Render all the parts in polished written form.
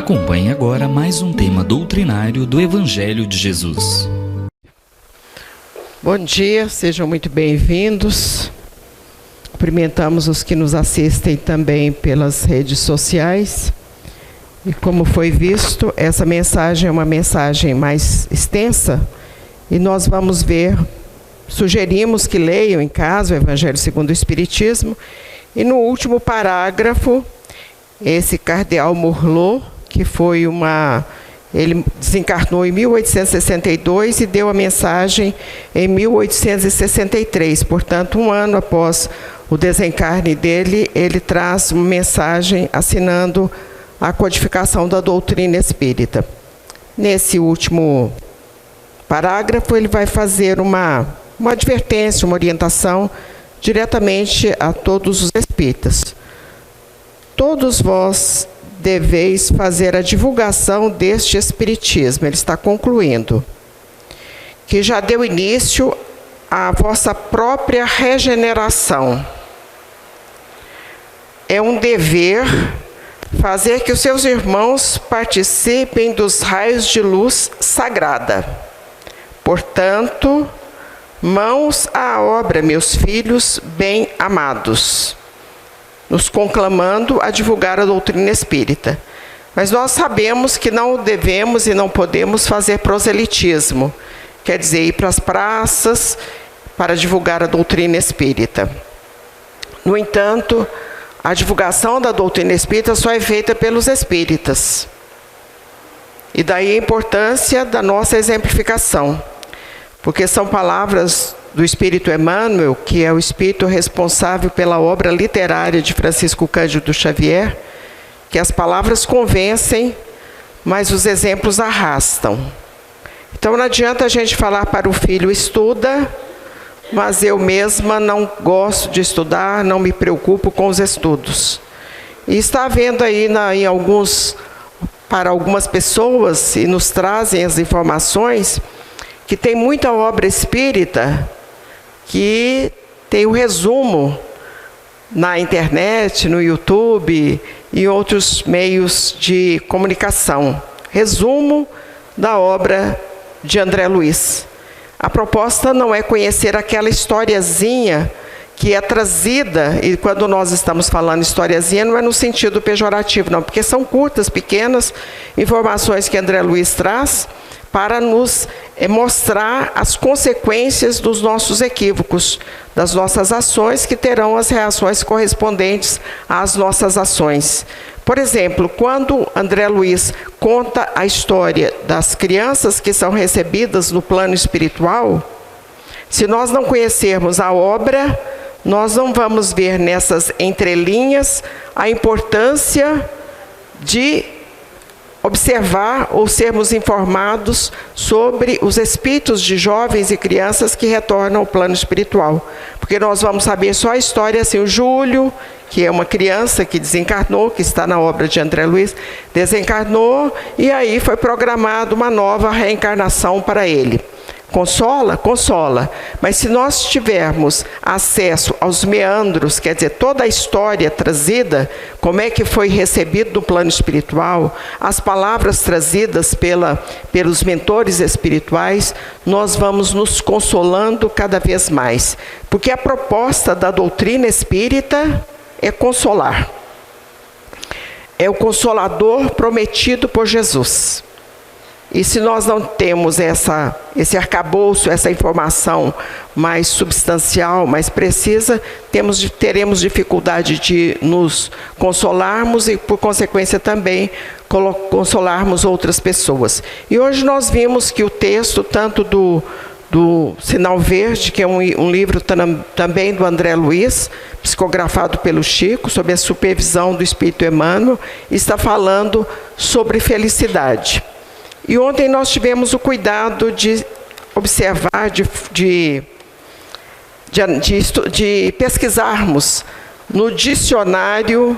Acompanhe agora mais um tema doutrinário do Evangelho de Jesus. Bom dia, sejam muito bem-vindos. Cumprimentamos os que nos assistem também pelas redes sociais. E como foi visto, essa mensagem é uma mensagem mais extensa e nós vamos ver, sugerimos que leiam em casa o Evangelho segundo o Espiritismo. E no último parágrafo, esse cardeal Morlot, que foi ele desencarnou em 1862 e deu a mensagem em 1863. Portanto, um ano após o desencarne dele, ele traz uma mensagem assinando a codificação da doutrina espírita. Nesse último parágrafo, ele vai fazer uma advertência, uma orientação diretamente a todos os espíritas. Todos vós deveis fazer a divulgação deste Espiritismo. Ele está concluindo, que já deu início à vossa própria regeneração. É um dever fazer que os seus irmãos participem dos raios de luz sagrada. Portanto, mãos à obra, meus filhos bem amados, nos conclamando a divulgar a doutrina espírita. Mas nós sabemos que não devemos e não podemos fazer proselitismo, quer dizer, ir para as praças para divulgar a doutrina espírita. No entanto, a divulgação da doutrina espírita só é feita pelos espíritas. E daí a importância da nossa exemplificação, porque são palavras do Espírito Emmanuel, que é o espírito responsável pela obra literária de Francisco Cândido Xavier, que as palavras convencem, mas os exemplos arrastam. Então não adianta a gente falar para o filho, estuda, mas eu mesma não gosto de estudar, não me preocupo com os estudos. E está havendo aí para algumas pessoas, e nos trazem as informações, que tem muita obra espírita que tem o resumo na internet, no YouTube e outros meios de comunicação. Resumo da obra de André Luiz. A proposta não é conhecer aquela historiazinha que é trazida, e quando nós estamos falando historiazinha, não é no sentido pejorativo, não, porque são curtas, pequenas informações que André Luiz traz para nos mostrar as consequências dos nossos equívocos, das nossas ações, que terão as reações correspondentes às nossas ações. Por exemplo, quando André Luiz conta a história das crianças que são recebidas no plano espiritual, se nós não conhecermos a obra, nós não vamos ver nessas entrelinhas a importância de observar ou sermos informados sobre os espíritos de jovens e crianças que retornam ao plano espiritual. Porque nós vamos saber só a história, assim, o Júlio, que é uma criança que desencarnou, que está na obra de André Luiz, desencarnou, e aí foi programada uma nova reencarnação para ele. Consola? Consola. Mas se nós tivermos acesso aos meandros, quer dizer, toda a história trazida, como é que foi recebido no plano espiritual, as palavras trazidas pelos mentores espirituais, nós vamos nos consolando cada vez mais. Porque a proposta da doutrina espírita é consolar. É o consolador prometido por Jesus. E se nós não temos esse arcabouço, essa informação mais substancial, mais precisa, teremos dificuldade de nos consolarmos e, por consequência, também consolarmos outras pessoas. E hoje nós vimos que o texto, tanto do Sinal Verde, que é um livro também do André Luiz, psicografado pelo Chico, sob a supervisão do Espírito Emmanuel, está falando sobre felicidade. E ontem nós tivemos o cuidado de observar, de pesquisarmos no dicionário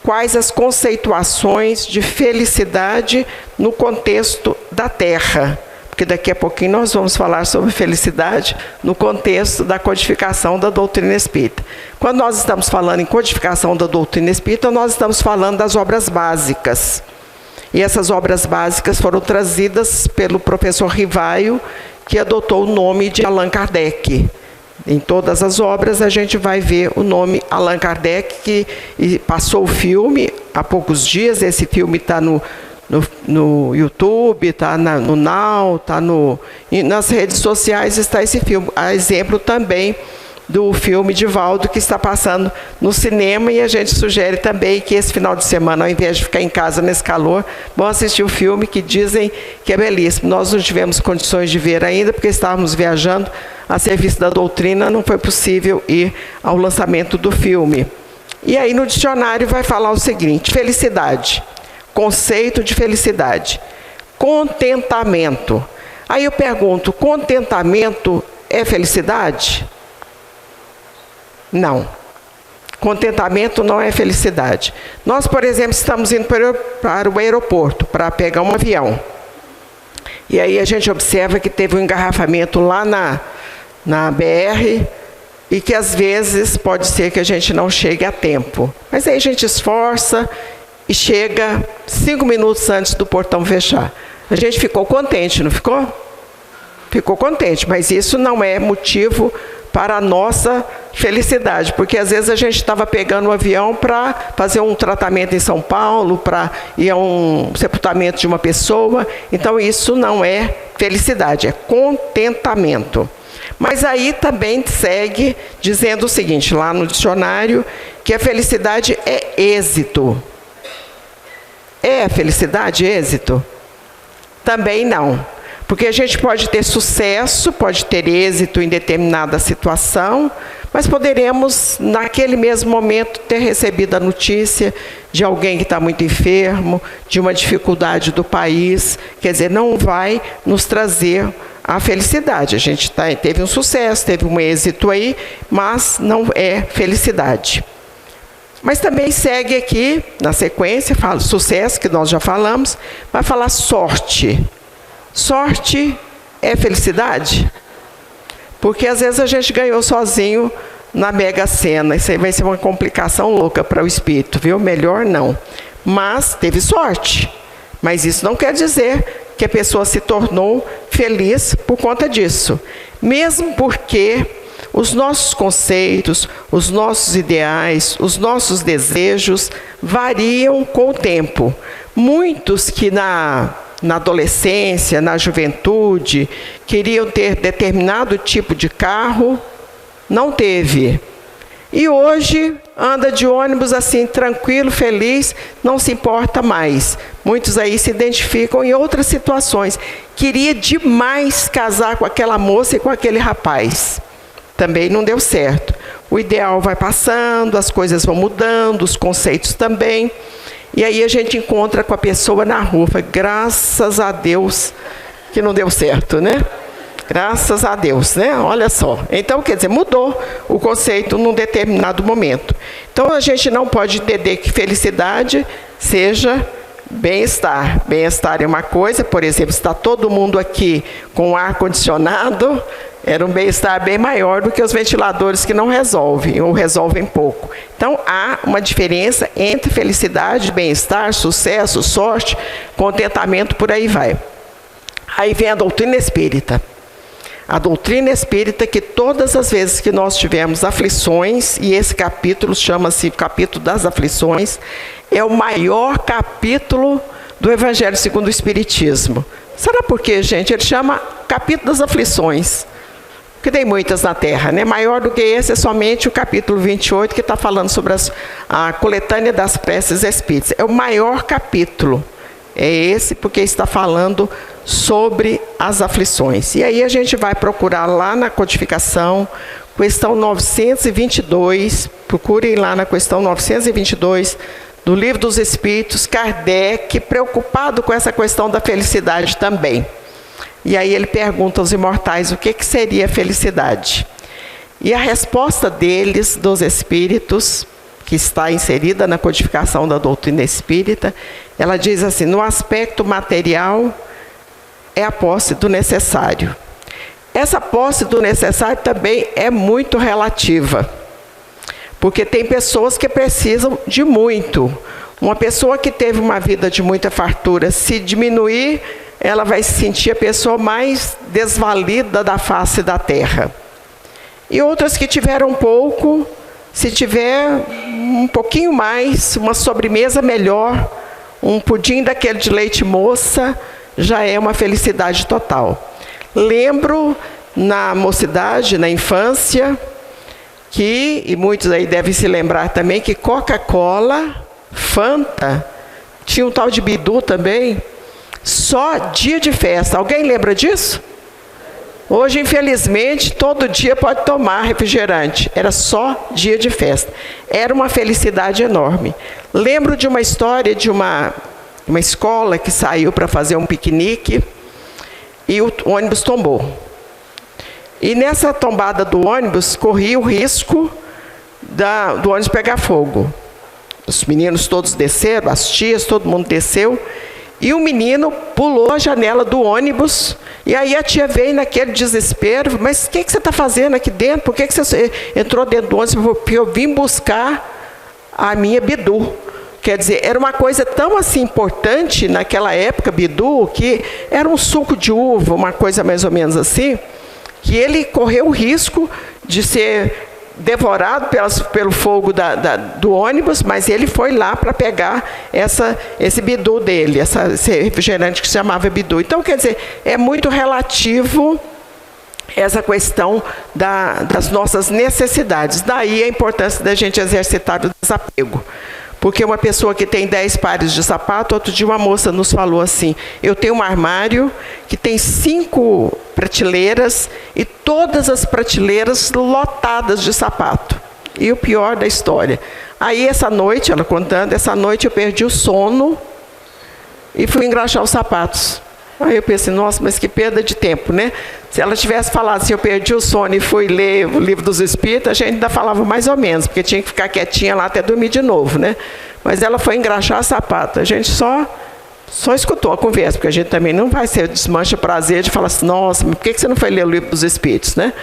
quais as conceituações de felicidade no contexto da Terra. Porque daqui a pouquinho nós vamos falar sobre felicidade no contexto da codificação da doutrina espírita. Quando nós estamos falando em codificação da doutrina espírita, nós estamos falando das obras básicas. E essas obras básicas foram trazidas pelo professor Rivaio, que adotou o nome de Allan Kardec. Em todas as obras a gente vai ver o nome Allan Kardec, que passou o filme há poucos dias. Esse filme está no YouTube, está no Now, está nas redes sociais, está esse filme. Há exemplo também do filme de Valdo, que está passando no cinema, e a gente sugere também que esse final de semana, ao invés de ficar em casa nesse calor, vão assistir o filme, que dizem que é belíssimo. Nós não tivemos condições de ver ainda, porque estávamos viajando a serviço da doutrina, não foi possível ir ao lançamento do filme. E aí no dicionário vai falar o seguinte: felicidade, conceito de felicidade, contentamento. Aí eu pergunto, contentamento é felicidade? Não. Contentamento não é felicidade. Nós, por exemplo, estamos indo para o aeroporto para pegar um avião. E aí a gente observa que teve um engarrafamento lá na BR e que às vezes pode ser que a gente não chegue a tempo. Mas aí a gente esforça e chega 5 minutos antes do portão fechar. A gente ficou contente, não ficou? Ficou contente, mas isso não é motivo para a nossa felicidade, porque às vezes a gente estava pegando um avião para fazer um tratamento em São Paulo, para ir a um sepultamento de uma pessoa. Então isso não é felicidade, é contentamento. Mas aí também segue dizendo o seguinte, lá no dicionário, que a felicidade é êxito. É a felicidade êxito? Também não. Porque a gente pode ter sucesso, pode ter êxito em determinada situação, mas poderemos, naquele mesmo momento, ter recebido a notícia de alguém que está muito enfermo, de uma dificuldade do país. Quer dizer, não vai nos trazer a felicidade. A gente teve um sucesso, teve um êxito aí, mas não é felicidade. Mas também segue aqui, na sequência, fala sucesso, que nós já falamos, vai falar sorte. Sorte é felicidade? Porque às vezes a gente ganhou sozinho na Mega Sena. Isso aí vai ser uma complicação louca para o espírito, viu? Melhor não. Mas teve sorte. Mas isso não quer dizer que a pessoa se tornou feliz por conta disso. Mesmo porque os nossos conceitos, os nossos ideais, os nossos desejos variam com o tempo. Muitos que na adolescência, na juventude, queriam ter determinado tipo de carro, não teve. E hoje anda de ônibus assim, tranquilo, feliz, não se importa mais. Muitos aí se identificam em outras situações. Queria demais casar com aquela moça e com aquele rapaz. Também não deu certo. O ideal vai passando, as coisas vão mudando, os conceitos também. E aí a gente encontra com a pessoa na rua, graças a Deus que não deu certo, né? Graças a Deus, né? Olha só. Então, quer dizer, mudou o conceito num determinado momento. Então, a gente não pode entender que felicidade seja bem-estar. Bem-estar é uma coisa, por exemplo, está todo mundo aqui com ar-condicionado, era um bem-estar bem maior do que os ventiladores que não resolvem, ou resolvem pouco. Então, há uma diferença entre felicidade, bem-estar, sucesso, sorte, contentamento, por aí vai. Aí vem a doutrina espírita. A doutrina espírita, que todas as vezes que nós tivemos aflições, e esse capítulo chama-se capítulo das aflições, é o maior capítulo do Evangelho segundo o Espiritismo. Será por quê, gente? Ele chama capítulo das aflições. Porque tem muitas na Terra, né? Maior do que esse é somente o capítulo 28, que está falando sobre a coletânea das preces espíritas. É o maior capítulo. É esse, porque está falando sobre as aflições. E aí a gente vai procurar lá na codificação, questão 922, procurem lá na questão 922, do Livro dos Espíritos, Kardec, preocupado com essa questão da felicidade também. E aí ele pergunta aos imortais o que seria felicidade. E a resposta deles, dos espíritos, que está inserida na codificação da doutrina espírita, ela diz assim: no aspecto material é a posse do necessário. Essa posse do necessário também é muito relativa, porque tem pessoas que precisam de muito. Uma pessoa que teve uma vida de muita fartura, se diminuir, ela vai se sentir a pessoa mais desvalida da face da terra. E outras que tiveram pouco, se tiver um pouquinho mais, uma sobremesa melhor, um pudim daquele de leite moça, já é uma felicidade total. Lembro na mocidade, na infância, e muitos aí devem se lembrar também, que Coca-Cola, Fanta, tinha um tal de Bidu também, só dia de festa. Alguém lembra disso? Hoje, infelizmente, todo dia pode tomar refrigerante. Era só dia de festa. Era uma felicidade enorme. Lembro de uma história de uma escola que saiu para fazer um piquenique e o ônibus tombou. E nessa tombada do ônibus, corria o risco do ônibus pegar fogo. Os meninos todos desceram, as tias, todo mundo desceu. E o menino pulou a janela do ônibus. E aí a tia veio naquele desespero. Mas o que você está fazendo aqui dentro? Por que você entrou dentro do ônibus? Porque eu vim buscar a minha Bidu. Quer dizer, era uma coisa tão assim importante naquela época, Bidu, que era um suco de uva, uma coisa mais ou menos assim, que ele correu o risco de ser devorado pelo fogo do ônibus, mas ele foi lá para pegar esse Bidu dele, esse refrigerante que se chamava Bidu. Então, quer dizer, é muito relativo essa questão das nossas necessidades. Daí a importância da gente exercitar o desapego. Porque uma pessoa que tem 10 pares de sapato, outro dia uma moça nos falou assim, eu tenho um armário que tem 5 prateleiras e todas as prateleiras lotadas de sapato. E o pior da história. Aí essa noite, ela contando, essa noite eu perdi o sono e fui engraxar os sapatos. Aí eu pensei, nossa, mas que perda de tempo, né? Se ela tivesse falado assim, eu perdi o sono e fui ler o Livro dos Espíritos, a gente ainda falava mais ou menos, porque tinha que ficar quietinha lá até dormir de novo, né? Mas ela foi engraxar sapato. A gente só escutou a conversa, porque a gente também não vai ser desmancha prazer de falar assim, nossa, mas por que você não foi ler o Livro dos Espíritos, né?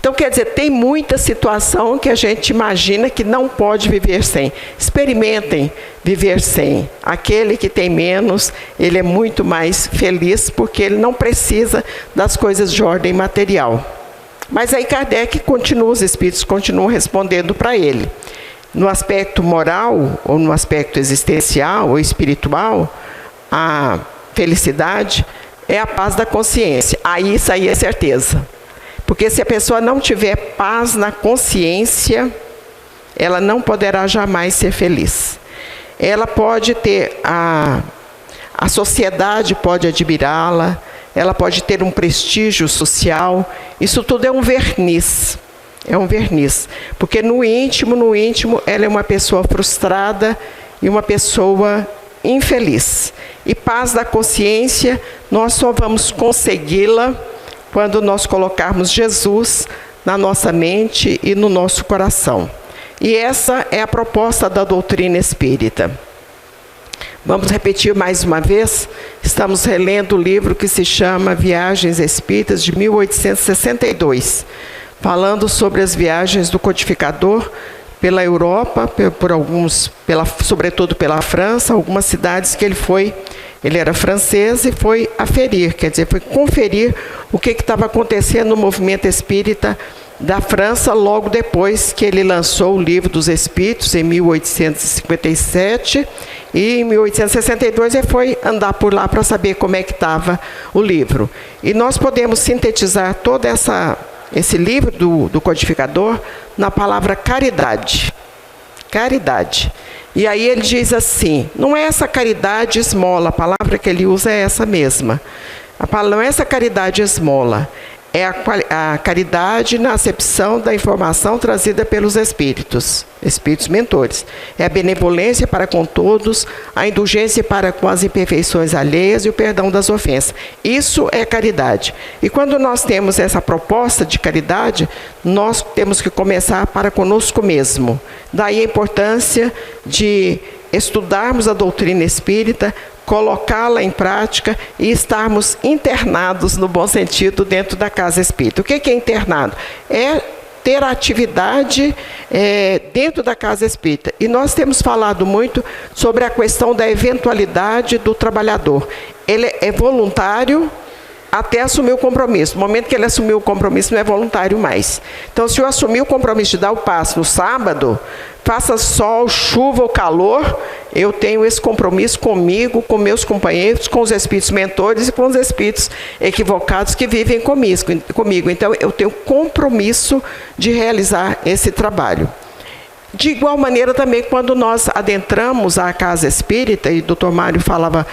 Então, quer dizer, tem muita situação que a gente imagina que não pode viver sem. Experimentem viver sem. Aquele que tem menos, ele é muito mais feliz, porque ele não precisa das coisas de ordem material. Mas aí Kardec continua, os espíritos continuam respondendo para ele. No aspecto moral, ou no aspecto existencial ou espiritual, a felicidade é a paz da consciência. Aí isso aí é certeza. Porque se a pessoa não tiver paz na consciência, ela não poderá jamais ser feliz. Ela pode ter, a sociedade pode admirá-la, ela pode ter um prestígio social, isso tudo é um verniz. É um verniz. Porque no íntimo, ela é uma pessoa frustrada e uma pessoa infeliz. E paz da consciência, nós só vamos consegui-la quando nós colocarmos Jesus na nossa mente e no nosso coração. E essa é a proposta da doutrina espírita. Vamos repetir mais uma vez. Estamos relendo o livro que se chama Viagens Espíritas, de 1862, falando sobre as viagens do codificador pela Europa, sobretudo pela França, algumas cidades que ele foi. Ele era francês e foi aferir, quer dizer, foi conferir o que estava acontecendo no movimento espírita da França, logo depois que ele lançou o Livro dos Espíritos, em 1857, e em 1862 ele foi andar por lá para saber como é que estava o livro. E nós podemos sintetizar todo esse livro do codificador na palavra caridade. Caridade. E aí ele diz assim, não é essa caridade esmola, a palavra que ele usa é essa mesma. Não é essa caridade esmola, é a caridade na acepção da informação trazida pelos espíritos mentores. É a benevolência para com todos, a indulgência para com as imperfeições alheias e o perdão das ofensas. Isso é caridade. E quando nós temos essa proposta de caridade, nós temos que começar para conosco mesmo. Daí a importância de estudarmos a doutrina espírita, colocá-la em prática e estarmos internados, no bom sentido, dentro da casa espírita. O que é internado? É ter atividade dentro da casa espírita. E nós temos falado muito sobre a questão da eventualidade do trabalhador. Ele é voluntário até assumir o compromisso. No momento que ele assumiu o compromisso, não é voluntário mais. Então, se eu assumir o compromisso de dar o passe no sábado, faça sol, chuva ou calor, eu tenho esse compromisso comigo, com meus companheiros, com os espíritos mentores e com os espíritos equivocados que vivem comigo. Então, eu tenho compromisso de realizar esse trabalho. De igual maneira também, quando nós adentramos a casa espírita, e o Dr. Mário falava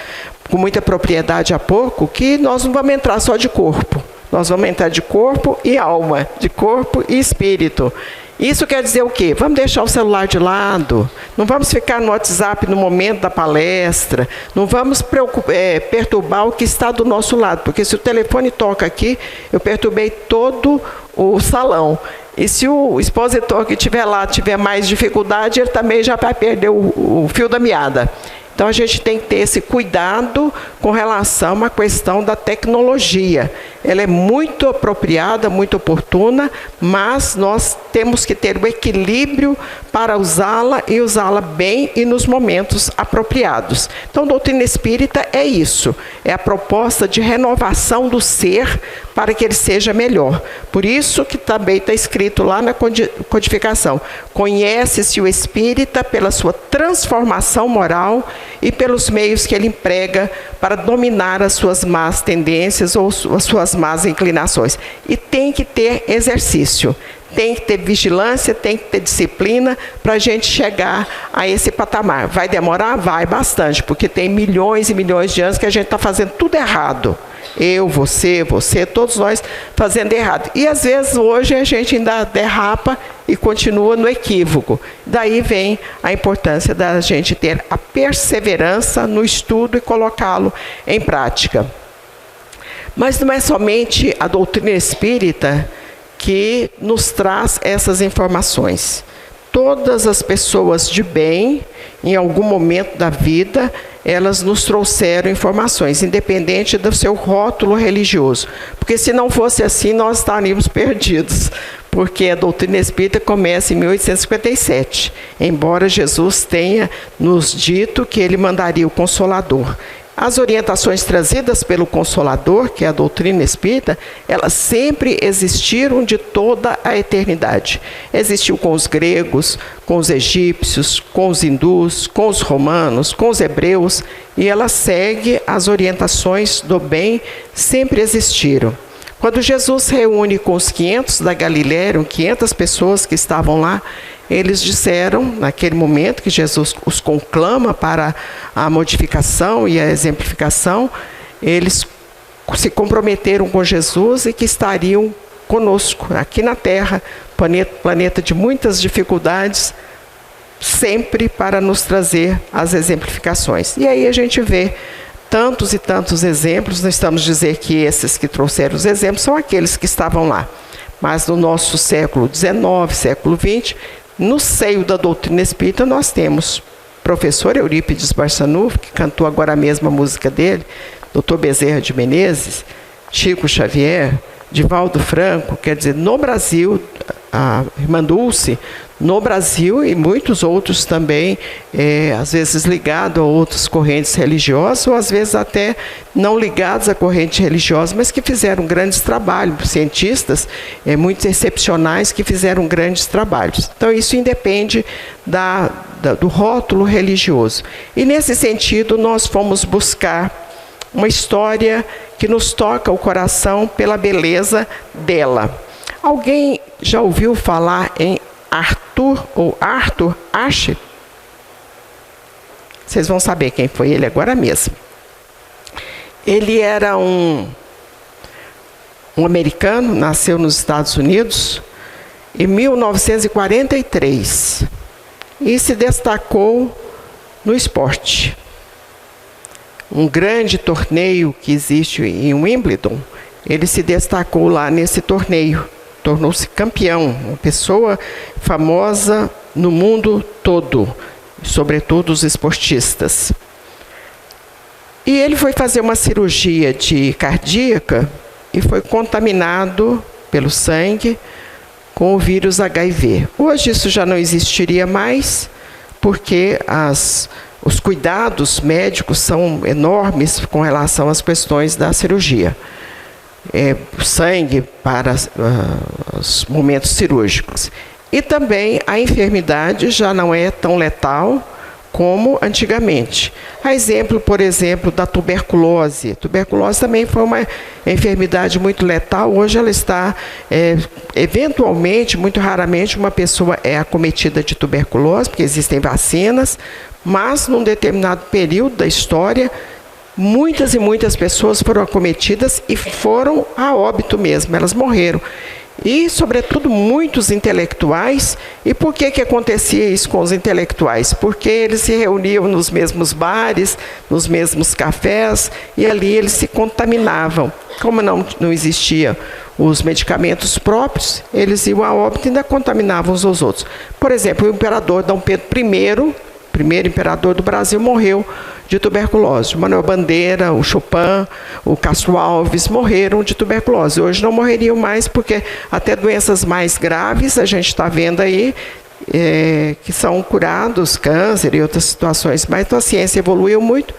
com muita propriedade há pouco, que nós não vamos entrar só de corpo, nós vamos entrar de corpo e alma, de corpo e espírito. Isso quer dizer o quê? Vamos deixar o celular de lado, não vamos ficar no WhatsApp no momento da palestra, não vamos perturbar o que está do nosso lado, porque se o telefone toca aqui, eu perturbei todo o salão. E se o expositor que estiver lá tiver mais dificuldade, ele também já vai perder o fio da meada. Então, a gente tem que ter esse cuidado com relação à questão da tecnologia. Ela é muito apropriada, muito oportuna, mas nós temos que ter o equilíbrio para usá-la e usá-la bem e nos momentos apropriados. Então, a doutrina espírita é isso, é a proposta de renovação do ser para que ele seja melhor. Por isso que também está escrito lá na codificação: conhece-se o espírita pela sua transformação moral e pelos meios que ele emprega para dominar as suas más tendências ou as suas más inclinações. E tem que ter exercício, tem que ter vigilância, tem que ter disciplina para a gente chegar a esse patamar. Vai demorar? Vai bastante, porque tem milhões e milhões de anos que a gente está fazendo tudo errado. Eu, você, todos nós fazendo errado. E às vezes hoje a gente ainda derrapa e continua no equívoco. Daí vem a importância da gente ter a perseverança no estudo e colocá-lo em prática. Mas não é somente a doutrina espírita que nos traz essas informações. Todas as pessoas de bem, em algum momento da vida, elas nos trouxeram informações, independente do seu rótulo religioso. Porque se não fosse assim, nós estaríamos perdidos. Porque a doutrina espírita começa em 1857, embora Jesus tenha nos dito que ele mandaria o Consolador. As orientações trazidas pelo Consolador, que é a doutrina espírita, elas sempre existiram de toda a eternidade. Existiu com os gregos, com os egípcios, com os hindus, com os romanos, com os hebreus, e ela segue as orientações do bem, sempre existiram. Quando Jesus reúne com os 500 da Galiléia, eram 500 pessoas que estavam lá, eles disseram, naquele momento que Jesus os conclama para a modificação e a exemplificação, eles se comprometeram com Jesus e que estariam conosco, aqui na Terra, planeta de muitas dificuldades, sempre para nos trazer as exemplificações. E aí a gente vê tantos e tantos exemplos, não estamos dizendo que esses que trouxeram os exemplos são aqueles que estavam lá, mas no nosso século XIX, século XX, no seio da doutrina espírita, nós temos professor Eurípides Barçanufo, que cantou agora mesmo a música dele, Dr. Bezerra de Menezes, Chico Xavier, Divaldo Franco, quer dizer, no Brasil, a Irmã Dulce, no Brasil e muitos outros também, às vezes ligados a outras correntes religiosas, ou às vezes até não ligados a correntes religiosas, mas que fizeram grandes trabalhos, cientistas muito excepcionais que fizeram grandes trabalhos. Então isso independe do rótulo religioso. E nesse sentido nós fomos buscar uma história que nos toca o coração pela beleza dela. Alguém já ouviu falar em Arthur Ashe? Vocês vão saber quem foi ele agora mesmo. Ele era um americano, nasceu nos Estados Unidos em 1943 e se destacou no esporte. Um grande torneio que existe em Wimbledon, ele se destacou lá nesse torneio, tornou-se campeão, uma pessoa famosa no mundo todo, sobretudo os esportistas. E ele foi fazer uma cirurgia cardíaca e foi contaminado pelo sangue com o vírus HIV. Hoje isso já não existiria mais, porque os cuidados médicos são enormes com relação às questões da cirurgia. Sangue para os momentos cirúrgicos. E também a enfermidade já não é tão letal como antigamente. A exemplo, por exemplo, da tuberculose. Tuberculose também foi uma enfermidade muito letal. Hoje ela está, eventualmente, muito raramente, uma pessoa é acometida de tuberculose, porque existem vacinas, mas num determinado período da história, muitas e muitas pessoas foram acometidas e foram a óbito mesmo, elas morreram. E, sobretudo, muitos intelectuais. E por que acontecia isso com os intelectuais? Porque eles se reuniam nos mesmos bares, nos mesmos cafés, e ali eles se contaminavam. Como não existiam os medicamentos próprios, eles iam a óbito e ainda contaminavam uns aos outros. Por exemplo, o imperador Dom Pedro I, primeiro imperador do Brasil, morreu de tuberculose. O Manuel Bandeira, o Chopin, o Castro Alves morreram de tuberculose. Hoje não morreriam mais, porque até doenças mais graves a gente está vendo aí, que são curados, câncer e outras situações. Mas então a ciência evoluiu muito.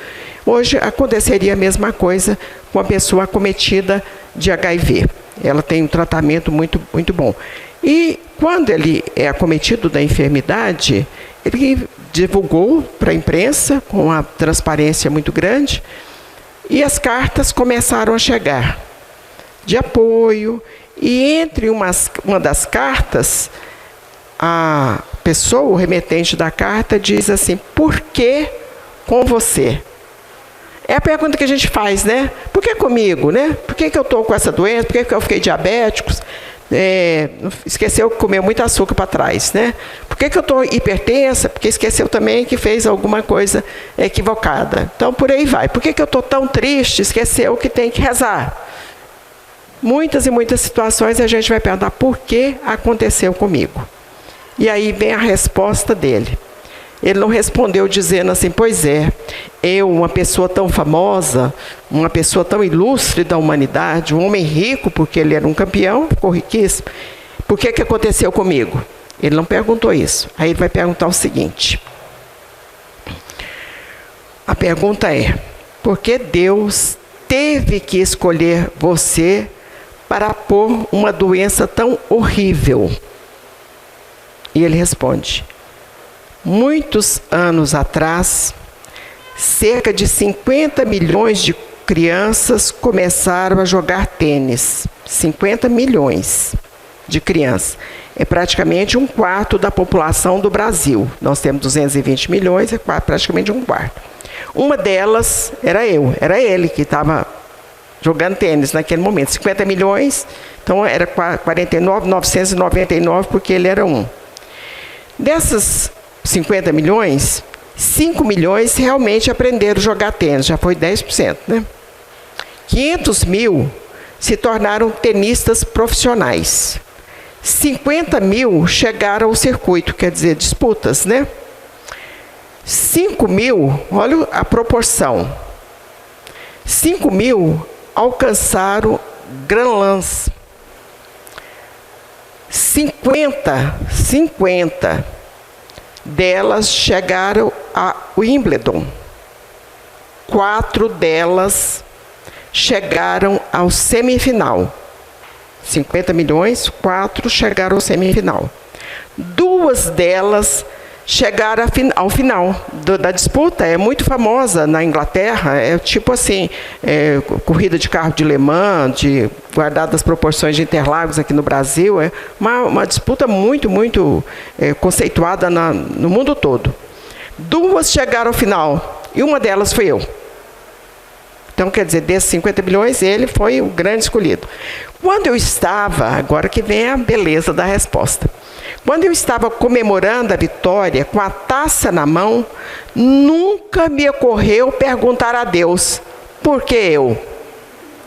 Hoje aconteceria a mesma coisa com a pessoa acometida de HIV. Ela tem um tratamento muito, muito bom. E quando ele é acometido da enfermidade, ele divulgou para a imprensa com uma transparência muito grande, e as cartas começaram a chegar de apoio, e entre uma das cartas, a pessoa, o remetente da carta, diz assim: por que com você? É a pergunta que a gente faz, né? Por que comigo, né? Por que eu estou com essa doença? Por que eu fiquei diabético? Esqueceu que comeu muito açúcar para trás, né? Por que eu estou hipertensa? Porque esqueceu também que fez alguma coisa equivocada. Então, por aí vai. Por que eu estou tão triste? Esqueceu que tem que rezar. Muitas e muitas situações a gente vai perguntar: por que aconteceu comigo? E aí vem a resposta dele. Ele não respondeu dizendo assim: pois é, eu, uma pessoa tão famosa, uma pessoa tão ilustre da humanidade, um homem rico, porque ele era um campeão, ficou riquíssimo, por que aconteceu comigo? Ele não perguntou isso. Aí ele vai perguntar o seguinte: a pergunta é: por que Deus teve que escolher você para pôr uma doença tão horrível? E ele responde: muitos anos atrás, cerca de 50 milhões de crianças começaram a jogar tênis. 50 milhões de crianças. É praticamente um quarto da população do Brasil. Nós temos 220 milhões, é praticamente um quarto. Uma delas era ele que estava jogando tênis naquele momento. 50 milhões, então era 49.999, porque ele era um. Dessas 50 milhões, 5 milhões realmente aprenderam a jogar tênis, já foi 10%, né? 500 mil se tornaram tenistas profissionais. 50 mil chegaram ao circuito, quer dizer, disputas, né? 5 mil, olha a proporção. 5 mil alcançaram Grand Slams. 50 delas chegaram a Wimbledon. 4 delas chegaram ao semifinal. 50 milhões, 4 chegaram ao semifinal. 2 delas chegaram ao final da disputa. É muito famosa na Inglaterra, é tipo assim, corrida de carro de Le Mans, guardadas as proporções de Interlagos aqui no Brasil, é uma disputa muito, muito conceituada no mundo todo. 2 chegaram ao final, e uma delas fui eu. Então, quer dizer, desses 50 milhões, ele foi o grande escolhido. Quando eu estava, agora que vem a beleza da resposta, quando eu estava comemorando a vitória, com a taça na mão, nunca me ocorreu perguntar a Deus: por que eu?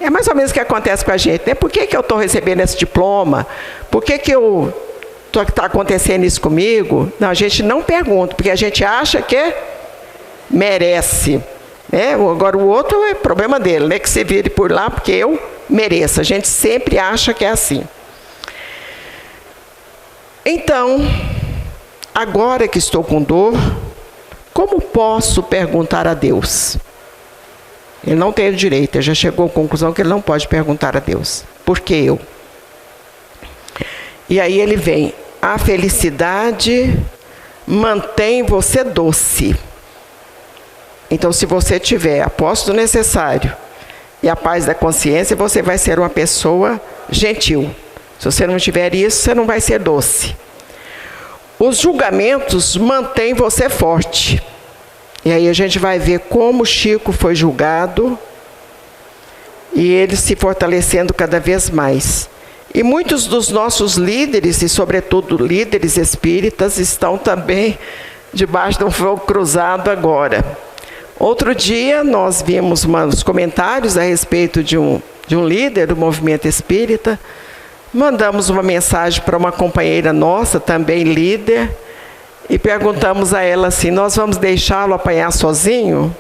É mais ou menos o que acontece com a gente, né? Por que eu estou recebendo esse diploma? Por que está acontecendo isso comigo? Não, a gente não pergunta, porque a gente acha que merece. Agora o outro é problema dele, né? Que se vire por lá, porque eu mereço. A gente sempre acha que é assim. Então, agora que estou com dor, como posso perguntar a Deus? Ele não tem o direito, ele já chegou à conclusão que ele não pode perguntar a Deus. Por que eu? E aí ele vem, a felicidade mantém você doce. Então, se você tiver a posse do necessário e a paz da consciência, você vai ser uma pessoa gentil. Se você não tiver isso, você não vai ser doce. Os julgamentos mantêm você forte. E aí a gente vai ver como Chico foi julgado e ele se fortalecendo cada vez mais. E muitos dos nossos líderes, e sobretudo líderes espíritas, estão também debaixo de um fogo cruzado agora. Outro dia nós vimos uns comentários a respeito de um líder do movimento espírita. Mandamos uma mensagem para uma companheira nossa, também líder, e perguntamos a ela assim, nós vamos deixá-lo apanhar sozinho?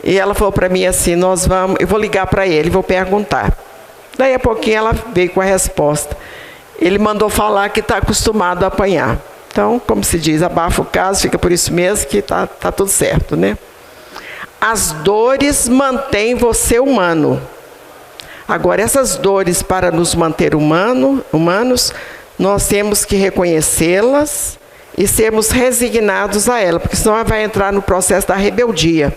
E ela falou para mim assim, eu vou ligar para ele, vou perguntar. Daí a pouquinho ela veio com a resposta. Ele mandou falar que está acostumado a apanhar. Então, como se diz, abafa o caso, fica por isso mesmo que tá tudo certo, né? As dores mantêm você humano. Agora, essas dores, para nos manter humanos, nós temos que reconhecê-las e sermos resignados a ela, porque senão ela vai entrar no processo da rebeldia.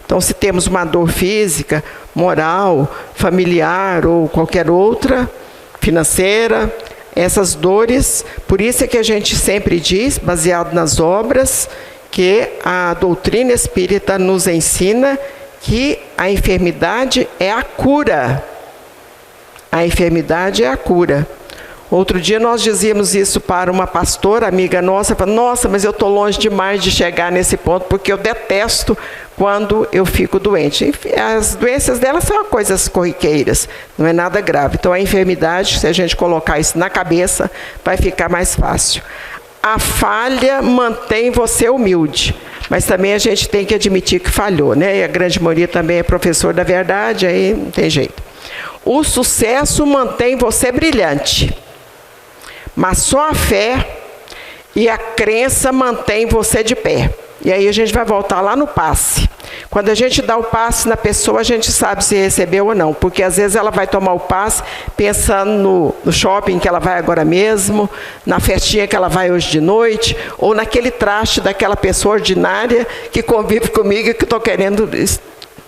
Então, se temos uma dor física, moral, familiar ou qualquer outra, financeira, essas dores, por isso é que a gente sempre diz, baseado nas obras, que a doutrina espírita nos ensina que a enfermidade é a cura. A enfermidade é a cura. Outro dia nós dizíamos isso para uma pastora, amiga nossa, falou, nossa, mas eu estou longe demais de chegar nesse ponto, porque eu detesto quando eu fico doente. Enfim, as doenças dela são coisas corriqueiras, não é nada grave. Então a enfermidade, se a gente colocar isso na cabeça, vai ficar mais fácil. A falha mantém você humilde, mas também a gente tem que admitir que falhou, né? E a grande maioria também é professor da verdade, aí não tem jeito. O sucesso mantém você brilhante, mas só a fé e a crença mantém você de pé. E aí a gente vai voltar lá no passe. Quando a gente dá o passe na pessoa, a gente sabe se recebeu ou não, porque às vezes ela vai tomar o passe pensando no shopping que ela vai agora mesmo, na festinha que ela vai hoje de noite, ou naquele traste daquela pessoa ordinária que convive comigo e que estou querendo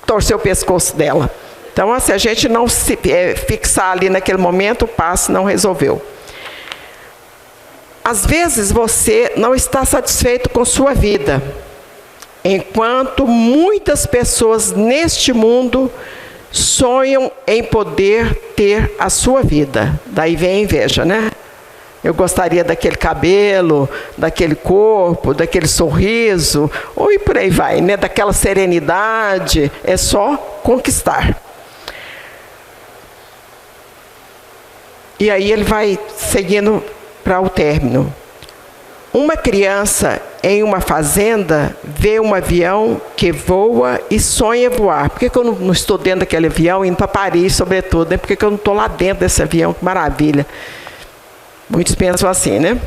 torcer o pescoço dela. Então, se a gente não se fixar ali naquele momento, o passe não resolveu. Às vezes você não está satisfeito com sua vida, enquanto muitas pessoas neste mundo sonham em poder ter a sua vida. Daí vem a inveja, né? Eu gostaria daquele cabelo, daquele corpo, daquele sorriso, ou e por aí vai, né? Daquela serenidade, é só conquistar. E aí ele vai seguindo para o término. Uma criança em uma fazenda vê um avião que voa e sonha voar. Por que eu não estou dentro daquele avião, indo para Paris, sobretudo? Né? Por que eu não estou lá dentro desse avião? Que maravilha. Muitos pensam assim, né?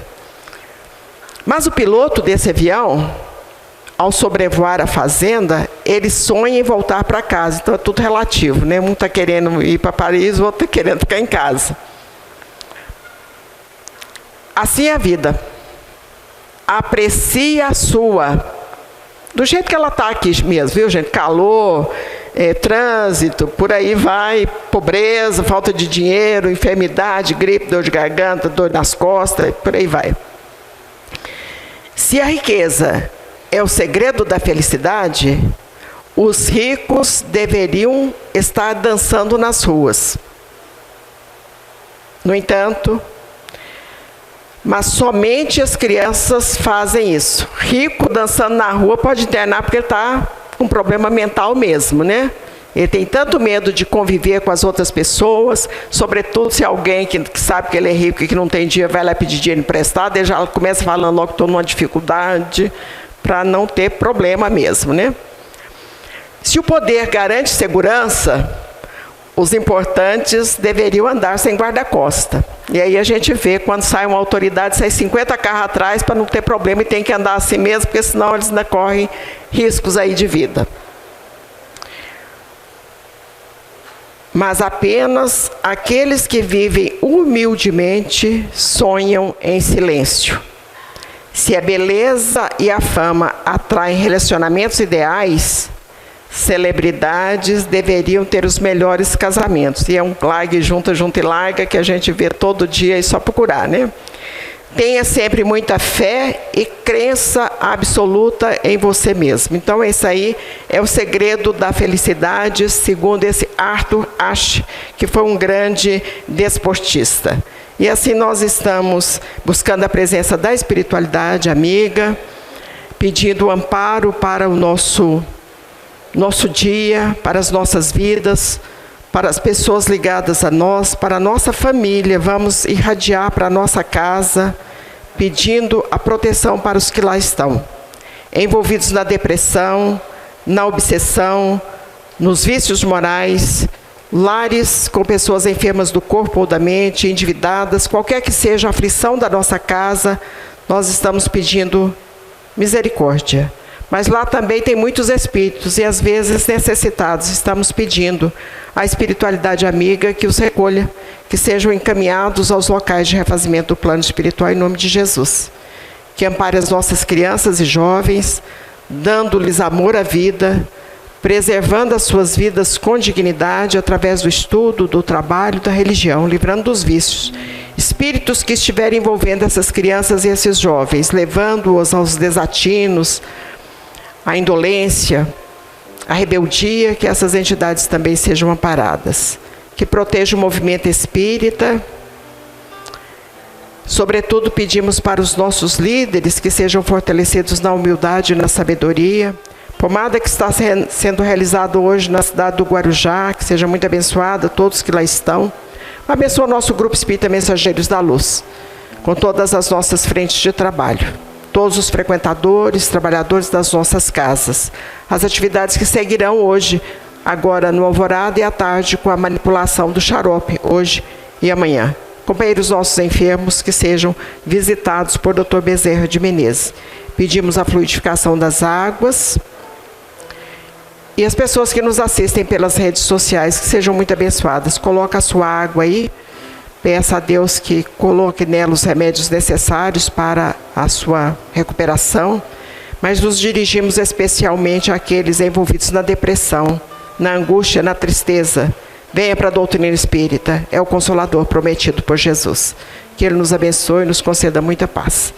Mas o piloto desse avião, ao sobrevoar a fazenda, ele sonha em voltar para casa. Então é tudo relativo, né? Um está querendo ir para Paris, o outro está querendo ficar em casa. Assim é a vida. Aprecie a sua. Do jeito que ela está aqui mesmo, viu, gente? Calor, trânsito, por aí vai, pobreza, falta de dinheiro, enfermidade, gripe, dor de garganta, dor nas costas, por aí vai. Se a riqueza é o segredo da felicidade, os ricos deveriam estar dançando nas ruas. No entanto, mas somente as crianças fazem isso. Rico dançando na rua pode internar porque ele está com problema mental mesmo, né? Ele tem tanto medo de conviver com as outras pessoas, sobretudo se alguém que sabe que ele é rico e que não tem dinheiro vai lá pedir dinheiro emprestado, ele já começa falando logo que estou numa dificuldade, para não ter problema mesmo, né? Se o poder garante segurança, os importantes deveriam andar sem guarda-costa. E aí a gente vê, quando sai uma autoridade, sai 50 carros atrás para não ter problema e tem que andar assim mesmo, porque senão eles ainda correm riscos aí de vida. Mas apenas aqueles que vivem humildemente sonham em silêncio. Se a beleza e a fama atraem relacionamentos ideais, celebridades deveriam ter os melhores casamentos. E é um larga e junta e larga que a gente vê todo dia, e só procurar, né? Tenha sempre muita fé e crença absoluta em você mesmo. Então, esse aí é o segredo da felicidade, segundo esse Arthur Ashe, que foi um grande desportista. E assim nós estamos buscando a presença da espiritualidade amiga, pedindo amparo para o nosso dia, para as nossas vidas, para as pessoas ligadas a nós, para a nossa família. Vamos irradiar para a nossa casa, pedindo a proteção para os que lá estão, envolvidos na depressão, na obsessão, nos vícios morais, lares com pessoas enfermas do corpo ou da mente, endividadas, qualquer que seja a aflição da nossa casa, nós estamos pedindo misericórdia. Mas lá também tem muitos espíritos e às vezes necessitados. Estamos pedindo à espiritualidade amiga que os recolha, que sejam encaminhados aos locais de refazimento do plano espiritual em nome de Jesus. Que ampare as nossas crianças e jovens, dando-lhes amor à vida, preservando as suas vidas com dignidade através do estudo, do trabalho, da religião, livrando dos vícios. Espíritos que estiverem envolvendo essas crianças e esses jovens, levando-os aos desatinos, à indolência, à rebeldia, que essas entidades também sejam amparadas. Que proteja o movimento espírita. Sobretudo, pedimos para os nossos líderes que sejam fortalecidos na humildade e na sabedoria. Pomada que está sendo realizado hoje na cidade do Guarujá, que seja muito abençoada, todos que lá estão. Abençoa o nosso grupo espírita Mensageiros da Luz, com todas as nossas frentes de trabalho. Todos os frequentadores, trabalhadores das nossas casas. As atividades que seguirão hoje, agora no Alvorada e à tarde, com a manipulação do xarope, hoje e amanhã. Companheiros nossos enfermos que sejam visitados por Dr. Bezerra de Menezes. Pedimos a fluidificação das águas. E as pessoas que nos assistem pelas redes sociais, que sejam muito abençoadas. Coloca a sua água aí. Peça a Deus que coloque nela os remédios necessários para a sua recuperação, mas nos dirigimos especialmente àqueles envolvidos na depressão, na angústia, na tristeza. Venha para a doutrina espírita, é o Consolador prometido por Jesus. Que Ele nos abençoe e nos conceda muita paz.